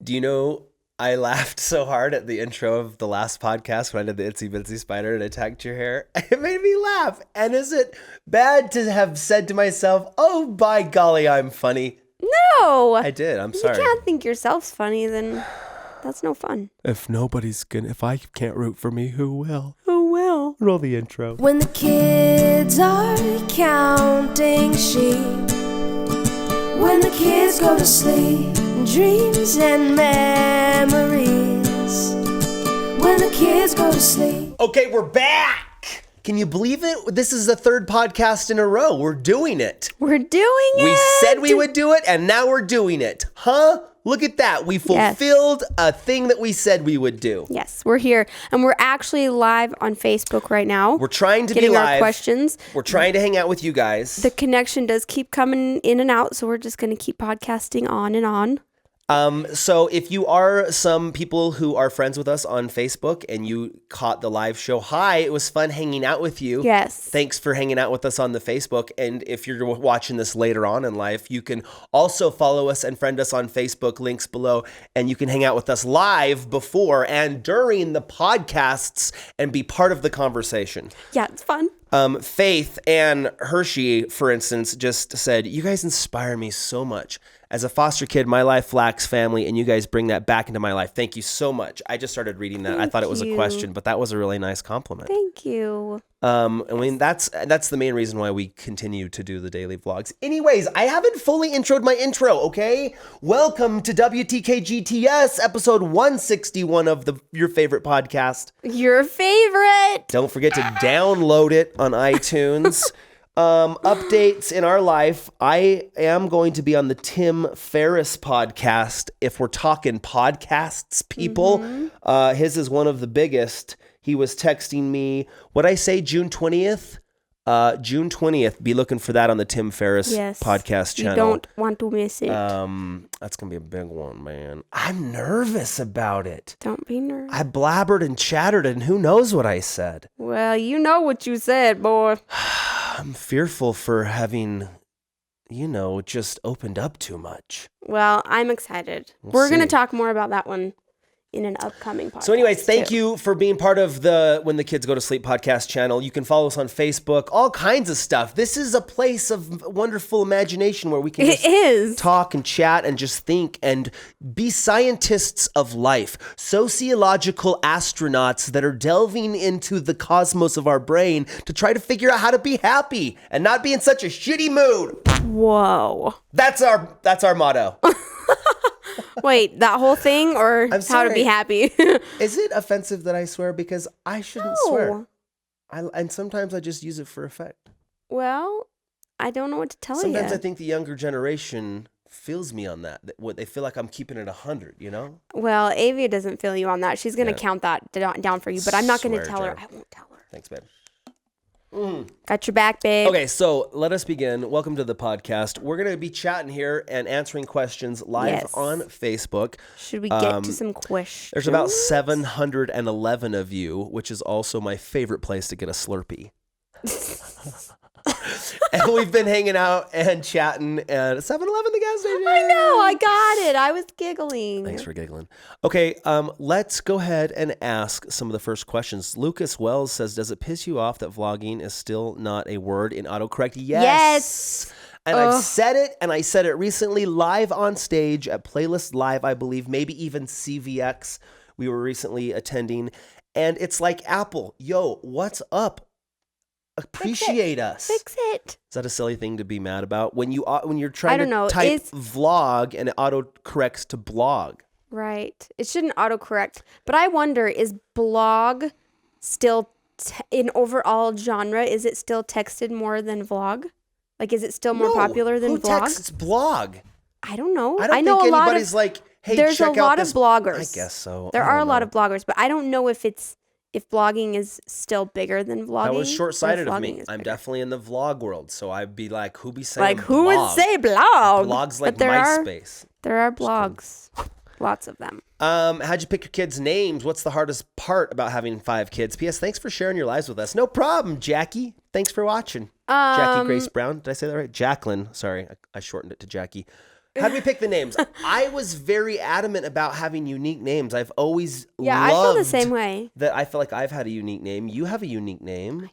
Do you know, I laughed so hard at the intro of the last podcast when I did the Itsy Bitsy Spider and attacked your hair. It made me laugh. And is it bad to have said to myself, oh, by golly, I'm funny? No. I did. I'm sorry. You can't think yourself's funny, then that's no fun. If I can't root for me, who will? Who will? Roll the intro. When the kids are counting sheep, when the kids go to sleep, dreams and memories, when the kids go to sleep. Okay, we're back. Can you believe it? This is the third podcast in a row. We're doing it. We're doing it. We said we would do it, and now we're doing it. Huh? Look at that. We fulfilled a thing that we said we would do. Yes, we're here. And we're actually live on Facebook right now. We're trying to be getting live. Our questions. We're trying to hang out with you guys. The connection does keep coming in and out, so we're just going to keep podcasting on and on. So if you are some people who are friends with us on Facebook and you caught the live show, hi, it was fun hanging out with you. Yes. Thanks for hanging out with us on the Facebook. And if you're watching this later on in life, you can also follow us and friend us on Facebook, links below, and you can hang out with us live before and during the podcasts and be part of the conversation. Yeah, it's fun. Faith and Hershey, for instance, just said, you guys inspire me so much. As a foster kid, my life lacks family, and you guys bring that back into my life. Thank you so much. I just started reading that. I thought it was a question, but that was a really nice compliment. Thank you. I mean, that's the main reason why we continue to do the daily vlogs. Anyways, I haven't fully introed my intro, okay? Welcome to WTKGTS, episode 161 of your favorite podcast. Your favorite. Don't forget to download it on iTunes. Updates in our life. I am going to be on the Tim Ferriss podcast. If we're talking podcasts, people, his is one of the biggest. He was texting me, what'd I say, June 20th? June 20th. Be looking for that on the Tim Ferriss podcast channel. You don't want to miss it. That's going to be a big one, man. I'm nervous about it. Don't be nervous. I blabbered and chattered and who knows what I said. Well, you know what you said, boy. I'm fearful for having, just opened up too much. Well, I'm excited. We're going to talk more about that one in an upcoming podcast. So anyways, thank you for being part of the When the Kids Go to Sleep podcast channel. You can follow us on Facebook, all kinds of stuff. This is a place of wonderful imagination where we can just talk and chat and just think and be scientists of life, sociological astronauts that are delving into the cosmos of our brain to try to figure out how to be happy and not be in such a shitty mood. Whoa. That's our motto. Wait, that whole thing or how to be happy? Is it offensive that I swear? Because I shouldn't swear. And sometimes I just use it for effect. Well, I don't know what to tell you. Sometimes I think the younger generation feels me on that. They feel like I'm keeping it 100, Well, Avia doesn't feel you on that. She's going to count that down for you, but I'm not going to tell her. I won't tell her. Thanks, babe. Got your back, babe. Okay, so let us begin. Welcome to the podcast. We're going to be chatting here and answering questions live on Facebook. Should we get to some questions? There's about 711 of you, which is also my favorite place to get a Slurpee. And we've been hanging out and chatting at 7-Eleven, the gas station. I know, I got it. I was giggling. Thanks for giggling. Okay, let's go ahead and ask some of the first questions. Lucas Wells says, does it piss you off that vlogging is still not a word in autocorrect? Yes. And I've said it, and I said it recently live on stage at Playlist Live, I believe, maybe even CVX. We were recently attending. And it's like Apple. Yo, what's up? Appreciate us. Fix it. Is that a silly thing to be mad about? When you're trying to type vlog and it autocorrects to blog. Right. It shouldn't autocorrect. But I wonder, is blog still, in overall genre, is it still texted more than vlog? Like, is it still more popular than vlog? Who texts blog? I don't know. I don't think anybody's like, hey, there's check a lot out this. of bloggers. I guess so. There are a lot of bloggers, but I don't know if blogging is still bigger than vlogging. That was short-sighted of me. I'm definitely in the vlog world, so I'd be like, who be saying like, who blog? would say blog? Blogs like MySpace. There are blogs. Lots of them. How'd you pick your kids' names? What's the hardest part about having 5 kids? P.S. Thanks for sharing your lives with us. No problem, Jackie. Thanks for watching. Jackie Grace Brown. Did I say that right? Jacqueline. Sorry, I shortened it to Jackie. How do we pick the names? I was very adamant about having unique names. I've always Yeah, I feel the same way. That I feel like I've had a unique name. You have a unique name. I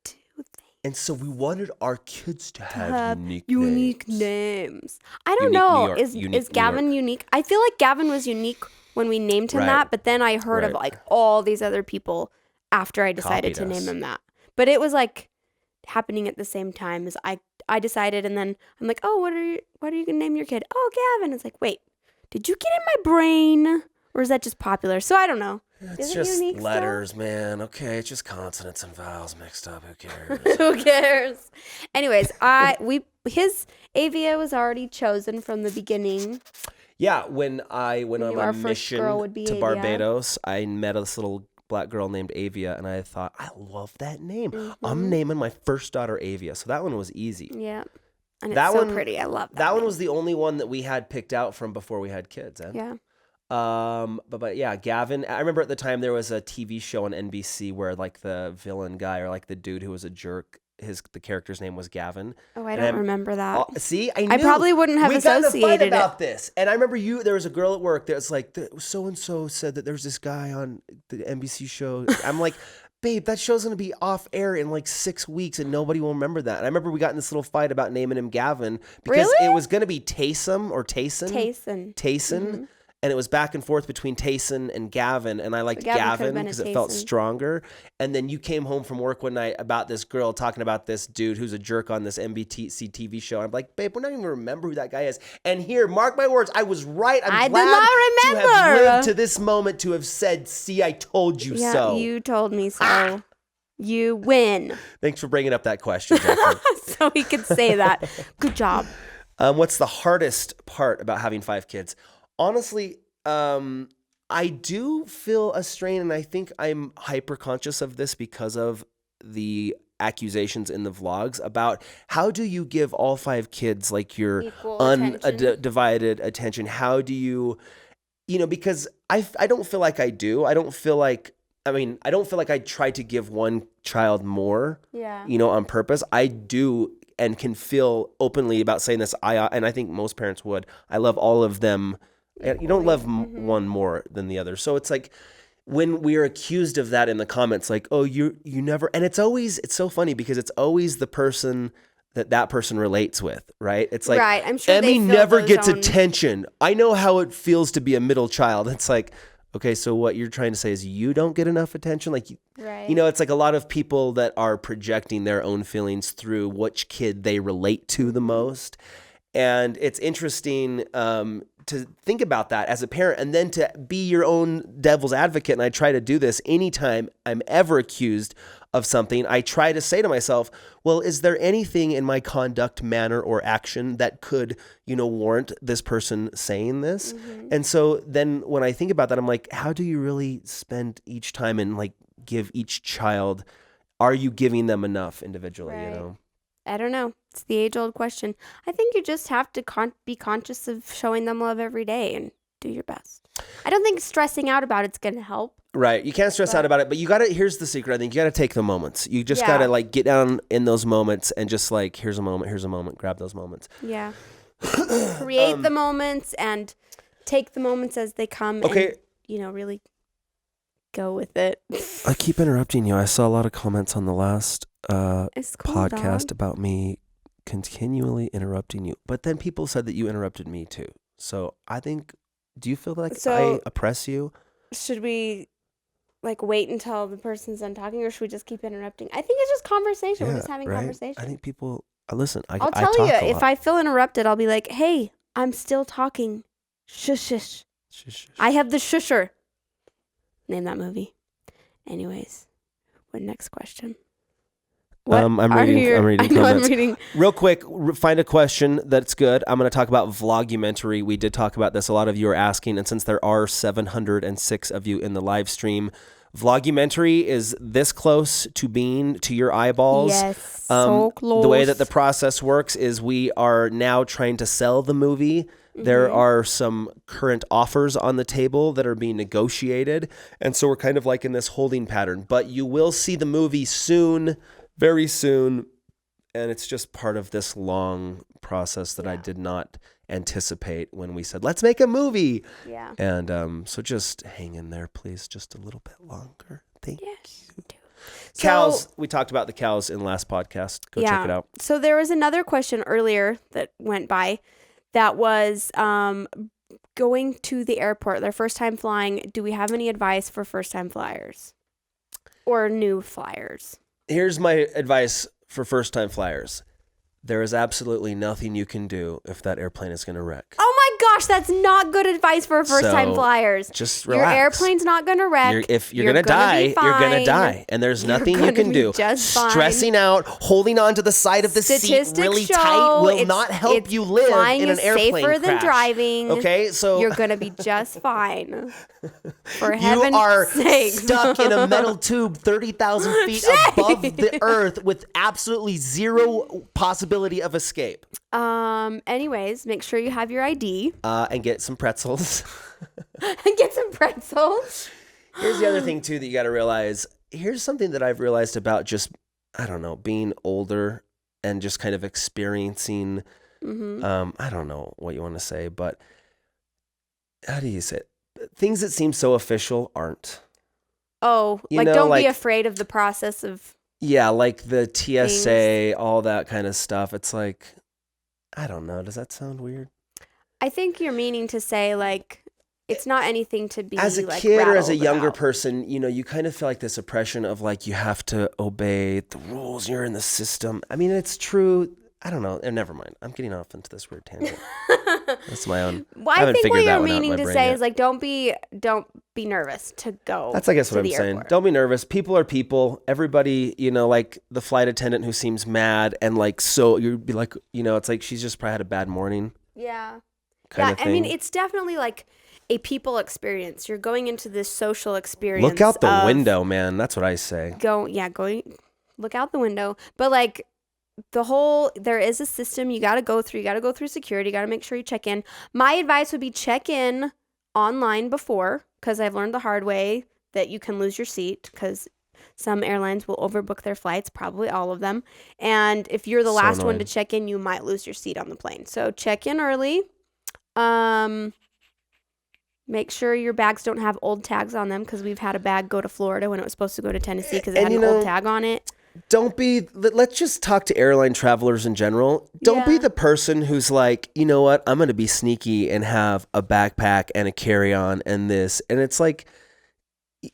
do. And so we wanted our kids to have unique names. I don't Unique know. New York- Is unique New Gavin unique? I feel like Gavin was unique when we named him Right. that, but then I heard of Right. like all these other people after I decided Copied to us. name him that. But it was like happening at the same time as I decided, and then I'm like, oh, what are you gonna name your kid? Oh, Gavin. It's like, wait, did you get in my brain, or is that just popular? So I don't know. It's Is it just unique letters, man. Okay, it's just consonants and vowels mixed up. Who cares? still? Who cares? Anyways, his Avia was already chosen from the beginning. Yeah, when I went We on knew my our first girl would mission be to Avia. Barbados, I met this little black girl named Avia, and I thought, I love that name. I'm naming my first daughter Avia. So that one was easy. Yeah. And it's That so one- pretty. I love that. That one name. was the only one that we had picked out from before we had kids. Eh? Yeah. But yeah, Gavin. I remember at the time there was a TV show on NBC where like the villain guy or like the dude who was a jerk, the character's name was Gavin. Oh, I And don't remember that. See, I I probably wouldn't have we got in a fight associated about it. this, and I remember there was a girl at work that was like, so and so said that there's this guy on the NBC show. I'm like, babe, that show's gonna be off air in like 6 weeks, and nobody will remember that. And I remember we got in this little fight about naming him Gavin because Really? it was gonna be Taysom or Tayson. Tayson. Tayson. And it was back and forth between Tayson and Gavin, and I liked Gavin could've Gavin been a because it felt Tayson. stronger. And then you came home from work one night about this girl talking about this dude who's a jerk on this NBC TV show. I'm like, babe, we're not even gonna remember who that guy is. And here, mark my words, I was right. I I'm did glad not to have remember. lived to this moment to have said, "See, I told you Yeah, so." you told me so. You win. Thanks for bringing up that question, Jacqueline. So he could say that. Good job. What's the hardest part about having 5 kids? Honestly, I do feel a strain, and I think I'm hyper conscious of this because of the accusations in the vlogs about how do you give all 5 kids like your Equal attention. undivided attention? How do you because I don't feel like I do. I don't feel like I try to give one child more, Yeah. on purpose. I do and can feel openly about saying this. And I think most parents would. I love all of them. You don't love one more than the other. So it's like when we are accused of that in the comments, like, oh, you never, and it's so funny because it's always the person that person relates with, right? It's like, Right, I'm sure Emmy they feel never those gets own- attention. I know how it feels to be a middle child. It's like, okay, so what you're trying to say is you don't get enough attention? Like, Right. it's like a lot of people that are projecting their own feelings through which kid they relate to the most. And it's interesting to think about that as a parent and then to be your own devil's advocate. And I try to do this anytime I'm ever accused of something. I try to say to myself, well, is there anything in my conduct, manner, or action that could, warrant this person saying this? And so then when I think about that, I'm like, how do you really spend each time and like give each child, are you giving them enough individually, Right. I don't know. It's the age-old question. I think you just have to be conscious of showing them love every day and do your best. I don't think stressing out about it's going to help. Right. You can't stress out about it, but here's the secret. I think you got to take the moments. You just got to Yeah. like get down in those moments and just like, here's a moment, grab those moments. Yeah. Create the moments and take the moments as they come. Okay. And, really go with it. I keep interrupting you. I saw a lot of comments on the last It's cool, podcast dog. about me continually interrupting you. But then people said that you interrupted me too. So I think, do you feel like So- I oppress you? Should we wait until the person's done talking, or should we just keep interrupting? I think it's just conversation. We're just having right? conversation. I think people, listen, I'll I tell talk you, a if lot. I feel interrupted, I'll be like, hey, I'm still talking. Shush, shush. Shush. I have the shusher. Name that movie. Anyways, what next question? What I'm are reading your- I know comments. I'm reading. Real quick, find a question that's good. I'm going to talk about Vlogumentary. We did talk about this. A lot of you are asking, and since there are 706 of you in the live stream, Vlogumentary is this close to being to your eyeballs. Yes, so close. The way that the process works is we are now trying to sell the movie. There are some current offers on the table that are being negotiated. And so we're kind of like in this holding pattern. But you will see the movie soon, very soon. And it's just part of this long process that I did not anticipate when we said, let's make a movie. Yeah. And so just hang in there, please, just a little bit longer. Thank you. Cows. We talked about the cows in last podcast. Go check it out. So there was another question earlier that went by that was going to the airport, their first time flying. Do we have any advice for first time flyers or new flyers? Here's my advice for first time flyers. There is absolutely nothing you can do if that airplane is going to wreck. Oh my gosh, that's not good advice for first-time flyers. Just relax. Your airplane's not going to wreck. If you're going to die, you're going to die. And there's nothing you can do. Stressing out, holding on to the side of the seat really tight will not help you live in an airplane crash. Safer than driving. Okay, so you're going to be just fine. For heaven's You sake. are stuck in a metal tube 30,000 feet above the earth with absolutely zero possibility of escape. Anyways, make sure you have your ID. And get some pretzels. Here's the other thing, too, that you got to realize. Here's something that I've realized about just, I don't know, being older and just kind of experiencing, I don't know what you want to say, but how do you say it? Things that seem so official aren't. Oh, don't be afraid of the process of. Yeah, like the TSA, all that kind of stuff. It's like, I don't know. Does that sound weird? I think you're meaning to say, like, it's not anything to be as a kid or as a younger person, you kind of feel like this oppression of like you have to obey the rules. You're in the system. I mean, it's true. I don't know. Never mind. I'm getting off into this weird tangent. That's my own. Well, I think what you're meaning to say is like, don't be nervous to go. That's, I guess, what I'm saying. Don't be nervous. People are people. Everybody, like the flight attendant who seems mad and like, so you'd be like, it's like she's just probably had a bad morning. Yeah. Kind of thing. I mean, it's definitely like a people experience. You're going into this social experience. Look out the window, man. That's what I say. Look out the window. But like there is a system you got to go through. You got to go through security. You got to make sure you check in. My advice would be check in online before, because I've learned the hard way that you can lose your seat because some airlines will overbook their flights, probably all of them. And if you're the last one to check in, you might lose your seat on the plane. So check in early. Make sure your bags don't have old tags on them, because we've had a bag go to Florida when it was supposed to go to Tennessee because it had an old tag on it. Let's just talk to airline travelers in general. Don't be the person who's like, you know what, I'm going to be sneaky and have a backpack and a carry-on and this. And it's like,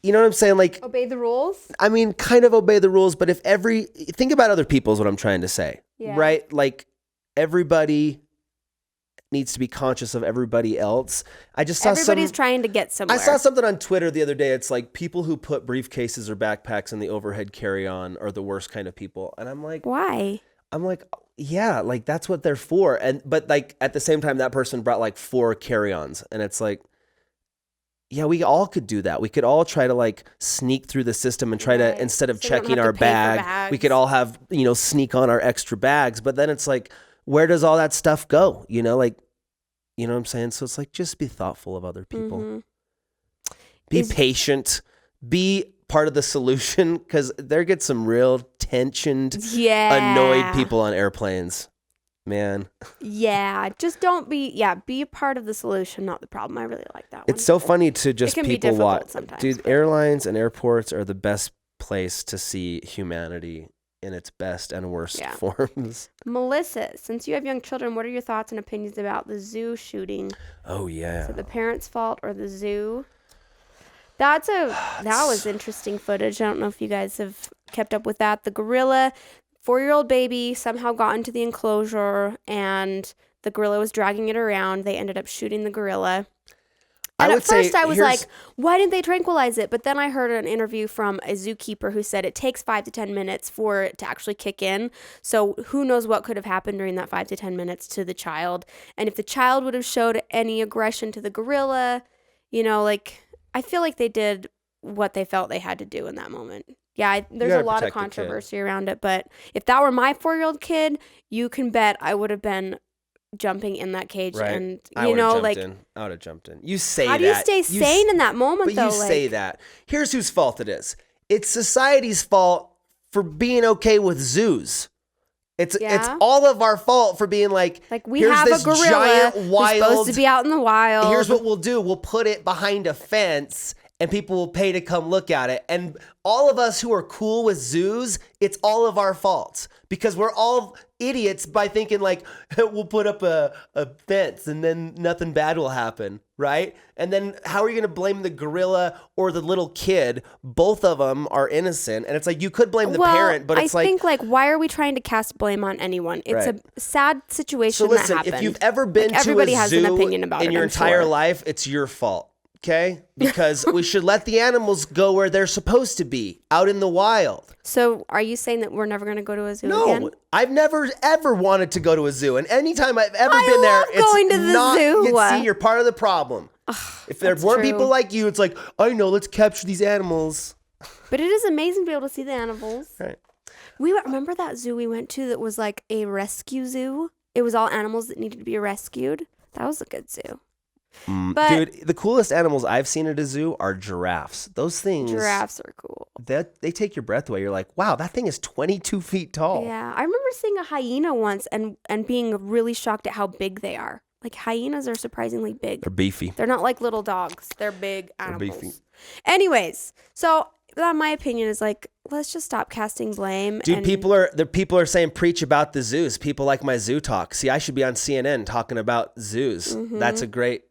you know what I'm saying? Like, obey the rules? I mean, kind of obey the rules, but think about other people is what I'm trying to say, right? Like, everybody needs to be conscious of everybody else. Everybody's trying to get somewhere. I saw something on Twitter the other day. It's like people who put briefcases or backpacks in the overhead carry-on are the worst kind of people. And I'm like, why? I'm like, yeah, like that's what they're for. But like at the same time, that person brought like 4 carry-ons, and it's like, yeah, we all could do that. We could all try to like sneak through the system and try to, instead of checking our bag, we could all have, sneak on our extra bags. But then it's like, where does all that stuff go? Like, you know what I'm saying? So it's like, just be thoughtful of other people. Mm-hmm. Be patient. Be part of the solution, because there gets some real tensioned, annoyed people on airplanes. Man. Yeah. Just be a part of the solution, not the problem. I really like that one. It's so funny to just people watch. Sometimes, dude, airlines and airports are the best place to see humanity in its best and worst forms. Melissa, since you have young children, what are your thoughts and opinions about the zoo shooting? Oh, yeah. Is it the parents' fault or the zoo? That was interesting footage. I don't know if you guys have kept up with that. The gorilla, 4-year-old baby, somehow got into the enclosure, and the gorilla was dragging it around. They ended up shooting the gorilla. And at first I was like, why didn't they tranquilize it? But then I heard an interview from a zookeeper who said it takes 5 to 10 minutes for it to actually kick in. So who knows what could have happened during that 5 to 10 minutes to the child. And if the child would have showed any aggression to the gorilla, like, I feel like they did what they felt they had to do in that moment. Yeah, there's a lot of controversy around it. But if that were my 4-year-old kid, you can bet I would have been jumping in that cage, right. And I would have jumped in. You say that. How do you stay sane in that moment, though? But you say that. Here's whose fault it is. It's society's fault for being okay with zoos. It's all of our fault for being like we have a gorilla giant who's supposed to be out in the wild. Here's what we'll do. We'll put it behind a fence and people will pay to come look at it. And all of us who are cool with zoos, it's all of our faults because we're all idiots by thinking like we'll put up a fence and then nothing bad will happen, right? And then how are you going to blame the gorilla or the little kid? Both of them are innocent. And it's like you could blame the parent, but it's I think why are we trying to cast blame on anyone? It's a sad situation that happened. If you've ever been to everybody a has zoo an opinion about in your entire life, it's your fault. Okay? Because we should let the animals go where they're supposed to be, out in the wild. So are you saying that we're never going to go to a zoo again? No, I've never ever wanted to go to a zoo. And anytime I've ever been there, it's going to the not, zoo. See, you're part of the problem. If there weren't people like you, it's like, I know, let's capture these animals. But it is amazing to be able to see the animals. Right. Remember that zoo we went to that was like a rescue zoo? It was all animals that needed to be rescued. That was a good zoo. But dude, the coolest animals I've seen at a zoo are giraffes. Those things. Giraffes are cool. They take your breath away. You're like, wow, that thing is 22 feet tall. Yeah. I remember seeing a hyena once and being really shocked at how big they are. Like hyenas are surprisingly big. They're beefy. They're not like little dogs. They're big animals. They're beefy. Anyways, so my opinion is like, let's just stop casting blame. Dude, people are saying preach about the zoos. People like my zoo talk. See, I should be on CNN talking about zoos. Mm-hmm. That's a great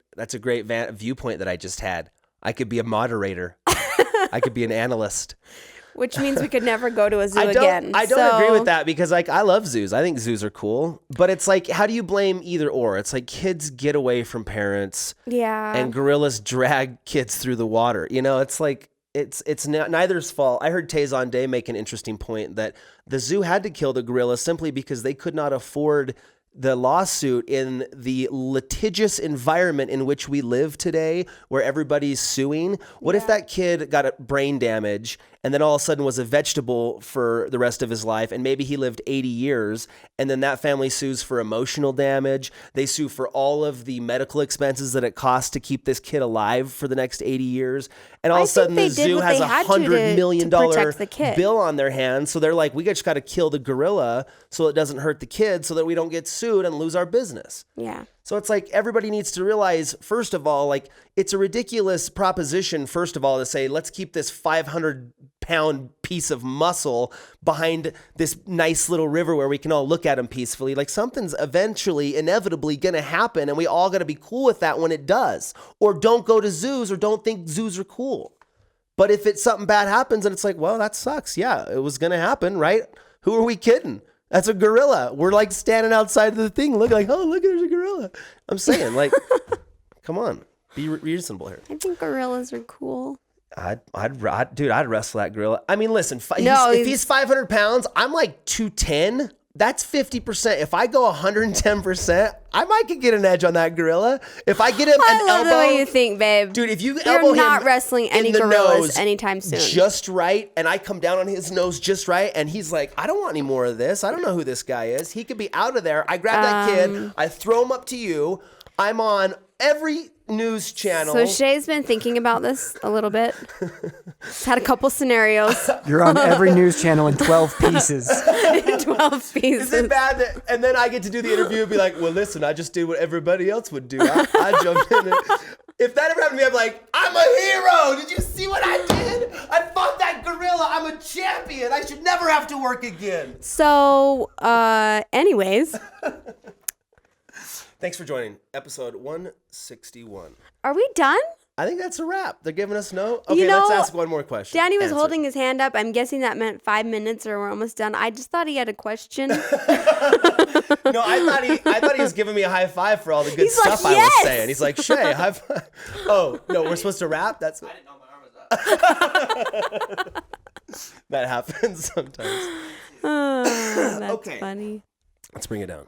viewpoint that I just had. I could be a moderator. I could be an analyst. Which means we could never go to a zoo again. I don't agree with that because like I love zoos. I think zoos are cool. But it's like, how do you blame either or? It's like kids get away from parents. Yeah. And gorillas drag kids through the water. You know, it's like it's neither's fault. I heard Tazon Day make an interesting point that the zoo had to kill the gorilla simply because they could not afford the lawsuit in the litigious environment in which we live today, where everybody's suing. What if that kid got a brain damage and then all of a sudden was a vegetable for the rest of his life, and maybe he lived 80 years, and then that family sues for emotional damage. They sue for all of the medical expenses that it costs to keep this kid alive for the next 80 years. And all of a sudden the zoo has $100 million bill on their hands. So they're like, we just got to kill the gorilla so it doesn't hurt the kid so that we don't get sued and lose our business. Yeah. So it's like everybody needs to realize, first of all, like it's a ridiculous proposition, first of all, to say, let's keep this 500-pound piece of muscle behind this nice little river where we can all look at him peacefully. Like something's eventually, inevitably going to happen, and we all got to be cool with that when it does. Or don't go to zoos or don't think zoos are cool. But if something bad happens and it's like, well, that sucks. Yeah, it was going to happen, right? Who are we kidding? That's a gorilla. We're like standing outside of the thing looking like, oh, look, there's a gorilla. I'm saying, like, come on. Be reasonable here. I think gorillas are cool. I'd wrestle that gorilla. I mean, listen, if he's 500 pounds, I'm like 210. That's 50%. If I go 110%, I might could get an edge on that gorilla. If I get him an elbow. I love the way you think, babe. Dude, if you're not wrestling any gorillas anytime soon. Just right, and I come down on his nose just right, and he's like, I don't want any more of this. I don't know who this guy is. He could be out of there. I grab that kid. I throw him up to you. I'm on every news channel. So Shay's been thinking about this a little bit. He's had a couple scenarios. You're on every news channel in 12 pieces. In 12 pieces. Is it bad that, and then I get to do the interview and be like, well, listen, I just did what everybody else would do. I jumped in. If that ever happened to me, I'm like, I'm a hero. Did you see what I did? I fought that gorilla. I'm a champion. I should never have to work again. So, anyways. Thanks for joining episode 161. Are we done? I think that's a wrap. They're giving us no. Okay, let's ask one more question. Danny was holding his hand up. I'm guessing that meant 5 minutes or we're almost done. I just thought he had a question. No, I thought he was giving me a high five for all the good stuff I was saying. He's like, Shay, high five. Oh, no, we're supposed to wrap? I didn't know my arm was up. That happens sometimes. That's funny. Let's bring it down.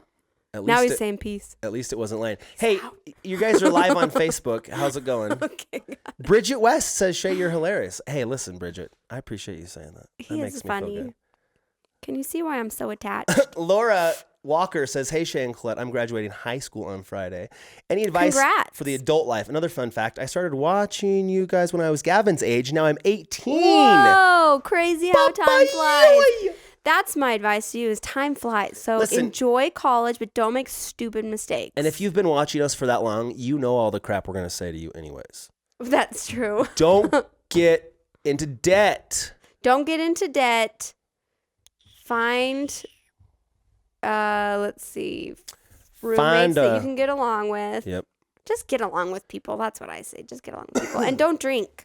Now he's saying peace. At least it wasn't Lane. Hey, you guys are live on Facebook. How's it going? Okay. Bridget West says, Shay, you're hilarious. Hey, listen, Bridget. I appreciate you saying that. He is funny. Can you see why I'm so attached? Laura Walker says, hey, Shay and Colette, I'm graduating high school on Friday. Any advice for the adult life? Another fun fact, I started watching you guys when I was Gavin's age. Now I'm 18. Whoa, crazy how time flies. That's my advice to you is time flies. So enjoy college, but don't make stupid mistakes. And if you've been watching us for that long, you know all the crap we're going to say to you anyways. That's true. Don't get into debt. Don't get into debt. Find, roommates that you can get along with. Yep. Just get along with people. That's what I say. Just get along with people. And don't drink.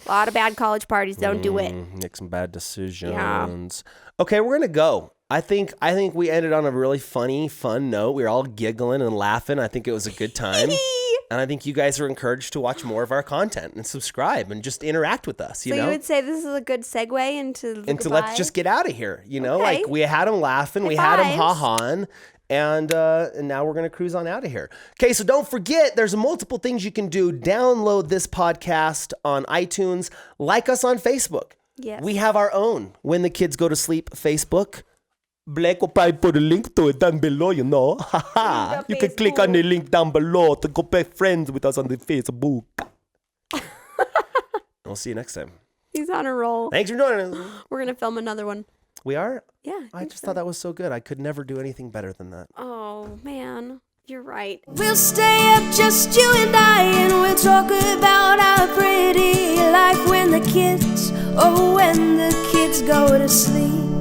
A lot of bad college parties. Don't do it. Make some bad decisions. Yeah. Okay, we're going to go. I think we ended on a really fun note. We were all giggling and laughing. I think it was a good time. And I think you guys are encouraged to watch more of our content and subscribe and just interact with us, you know? So you would say this is a good segue into let's just get out of here, you know? Okay. Like we had them laughing, we had them ha-haing, and now we're going to cruise on out of here. Okay, so don't forget, there's multiple things you can do. Download this podcast on iTunes. Like us on Facebook. Yes. We have our own When the Kids Go to Sleep Facebook. Blake will probably put a link to it down below, you know. You can click on the link down below to go be friends with us on the Facebook. We'll see you next time. He's on a roll. Thanks for joining us. We're going to film another one. We are? Yeah. I just thought that was so good. I could never do anything better than that. Oh, man. You're right. We'll stay up, just you and I, and we'll talk about our pretty life when the kids go to sleep.